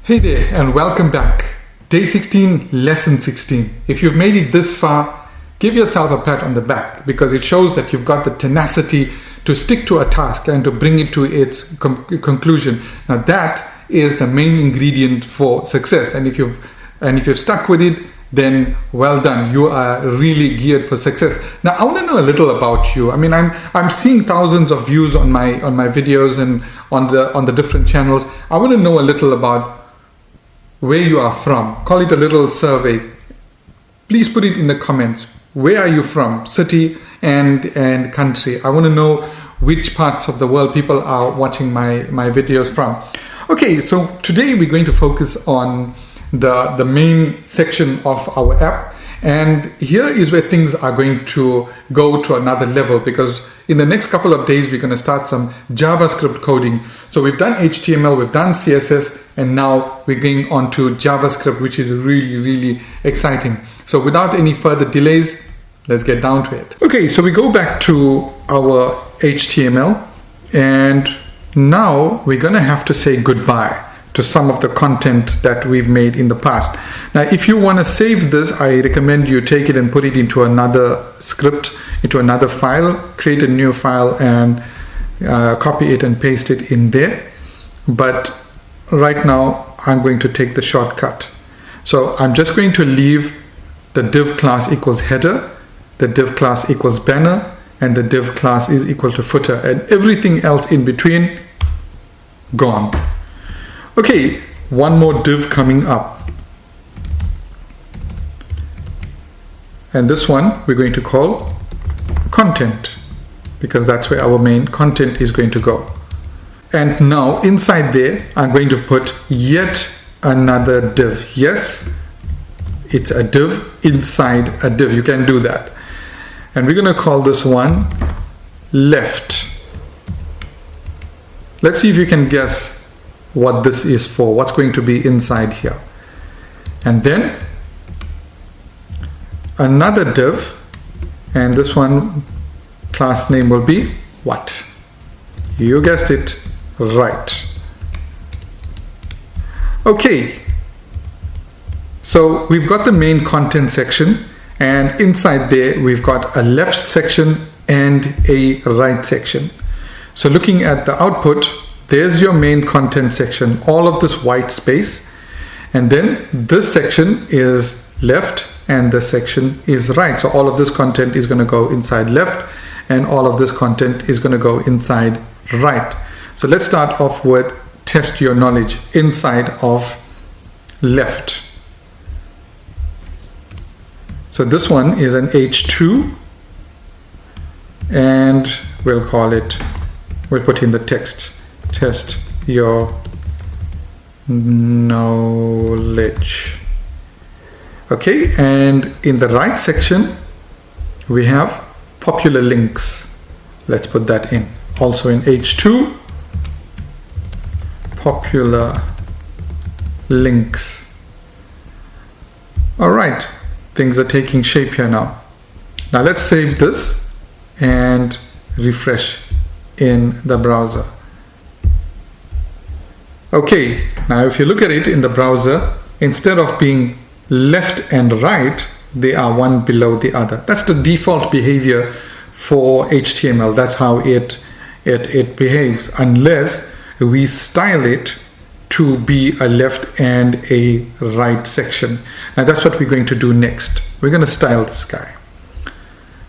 Hey there and welcome back. Day 16, lesson 16. If you've made it this far, give yourself a pat on the back because it shows that you've got the tenacity to stick to a task and to bring it to its conclusion. Now that is the main ingredient for success, and if you've stuck with it, then well done. You are really geared for success. Now I want to know a little about you. I mean, I'm seeing thousands of views on my videos and on the different channels. I want to know a little about where you are from. Call it a little survey. Please put it in the comments. Where are you from? City and country. I want to know which parts of the world people are watching my videos from. Okay, so today we're going to focus on the main section of our app, and here is where things are going to go to another level, because in the next couple of days we're going to start some JavaScript coding. So we've done HTML, we've done CSS, and now we're going on to JavaScript, which is really exciting. So without any further delays, let's get down to it. Okay, so we go back to our HTML, and now we're going to have to say goodbye to some of the content that we've made in the past. Now, if you want to save this, I recommend you take it and put it into another script, into another file, create a new file and copy it and paste it in there. But right now, I'm going to take the shortcut. So I'm just going to leave the div class equals header, the div class equals banner, and the div class is equal to footer, and everything else in between, gone. Okay, one more div coming up. And this one we're going to call content, because that's where our main content is going to go. And now inside there, I'm going to put yet another div. Yes, it's a div inside a div. You can do that. And we're going to call this one left. Let's see if you can guess what this is for, what's going to be inside here. And then another div, and this one class name will be what? You guessed it right. Okay, so we've got the main content section, and inside there we've got a left section and a right section. So looking at the output, there's your main content section, all of this white space, and then this section is left and this section is right. So all of this content is going to go inside left and all of this content is going to go inside right. So let's start off with test your knowledge inside of left. So this one is an H2, and we'll put in the text. Test your knowledge. Okay, and in the right section we have popular links. Let's put that in. Also in H2, popular links. All right, things are taking shape here now. Now let's save this and refresh in the browser. Okay, now if you look at it in the browser, instead of being left and right, they are one below the other. That's the default behavior for HTML. That's how it behaves, unless we style it to be a left and a right section. Now that's what we're going to do next. We're going to style this guy.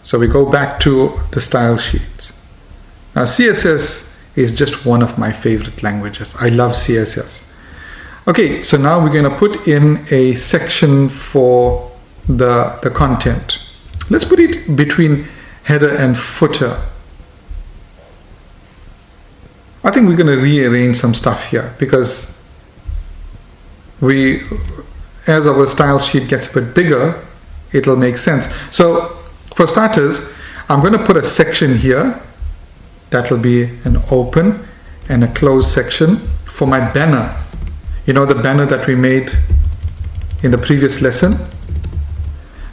So we go back to the style sheets. Now CSS is just one of my favorite languages. I love CSS. Okay, so now we're going to put in a section for the content. Let's put it between header and footer. I think we're going to rearrange some stuff here, because as our style sheet gets a bit bigger, it'll make sense. So for starters, I'm going to put a section here. That will be an open and a close section for my banner. You know, the banner that we made in the previous lesson.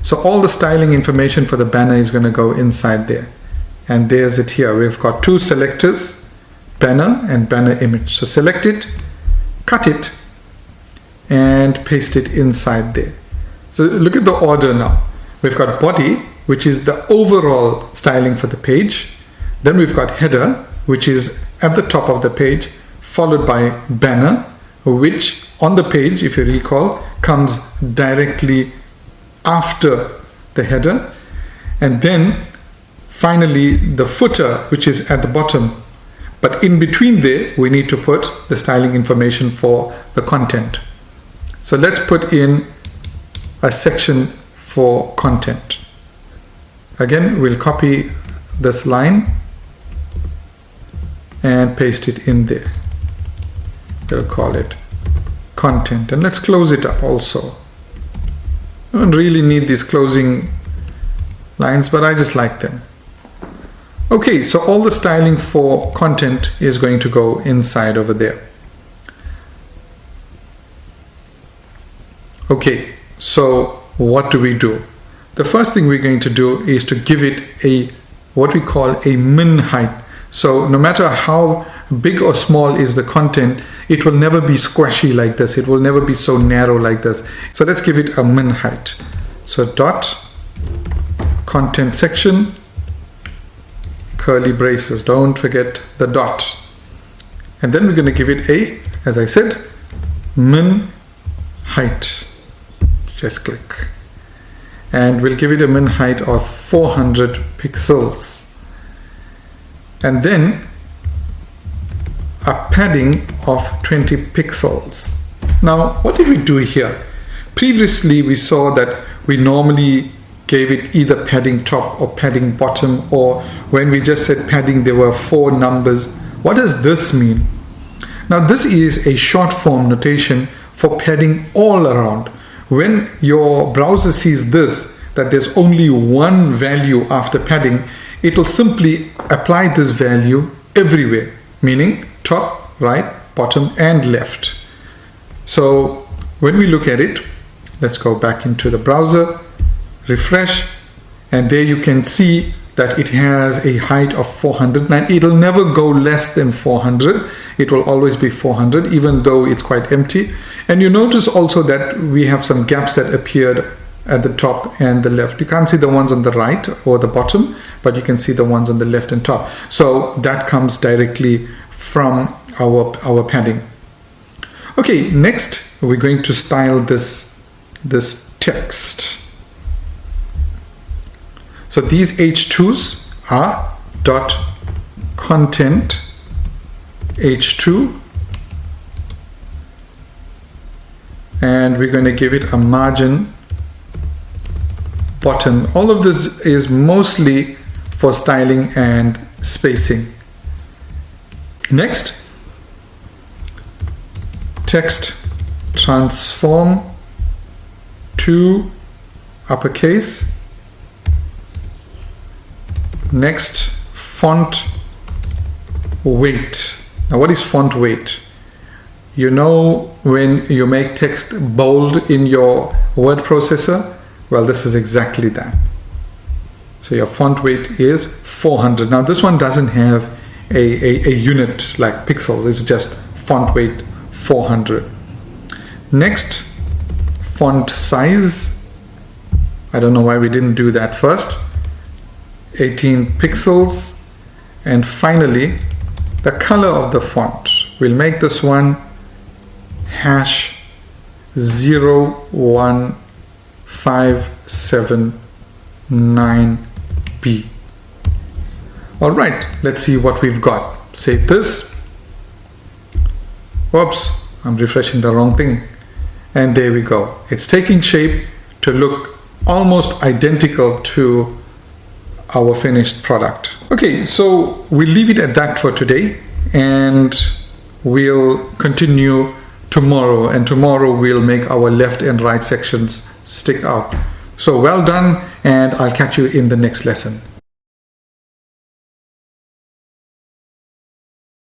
So all the styling information for the banner is going to go inside there. And there's it here. We've got two selectors, banner and banner image. So select it, cut it, and paste it inside there. So look at the order now. We've got body, which is the overall styling for the page. Then we've got header, which is at the top of the page, followed by banner, which on the page, if you recall, comes directly after the header. And then finally the footer, which is at the bottom. But in between there, we need to put the styling information for the content. So let's put in a section for content. Again, we'll copy this line and paste it in there. We'll call it content, and let's close it up also. I don't really need these closing lines, but I just like them. Okay, so all the styling for content is going to go inside over there. Okay, so what do we do? The first thing we're going to do is to give it a what we call a min height. So no matter how big or small is the content, it will never be squashy like this. It will never be so narrow like this. So let's give it a min height. So dot content section, curly braces, don't forget the dot. And then we're going to give it a, as I said, min height. Just click. And we'll give it a min height of 400 pixels. And then a padding of 20 pixels. Now, what did we do here? Previously, we saw that we normally gave it either padding top or padding bottom, or when we just said padding, there were 4 numbers. What does this mean? Now, this is a short form notation for padding all around. When your browser sees this, that there's only one value after padding, it will simply apply this value everywhere, meaning top, right, bottom, and left. So when we look at it, let's go back into the browser, refresh, and there you can see that it has a height of 400. Now it'll never go less than 400. It will always be 400, even though it's quite empty. And you notice also that we have some gaps that appeared at the top and the left. You can't see the ones on the right or the bottom, but you can see the ones on the left and top. So that comes directly from our padding. Okay, next we're going to style this text. So these H2s are dot content H2, and we're going to give it a margin bottom. All of this is mostly for styling and spacing. Next, text transform to uppercase. Next, font weight. Now, what is font weight? You know, when you make text bold in your word processor, well, this is exactly that. So your font weight is 400. Now, this one doesn't have a unit like pixels. It's just font weight 400. Next, font size. I don't know why we didn't do that first. 18 pixels. And finally, the color of the font. We'll make this one hash 01579B. All right, let's see what we've got. Save this. Whoops, I'm refreshing the wrong thing. And there we go. It's taking shape to look almost identical to our finished product. Okay, so we'll leave it at that for today, and we'll continue tomorrow, and tomorrow we'll make our left and right sections stick out. So well done, and I'll catch you in the next lesson.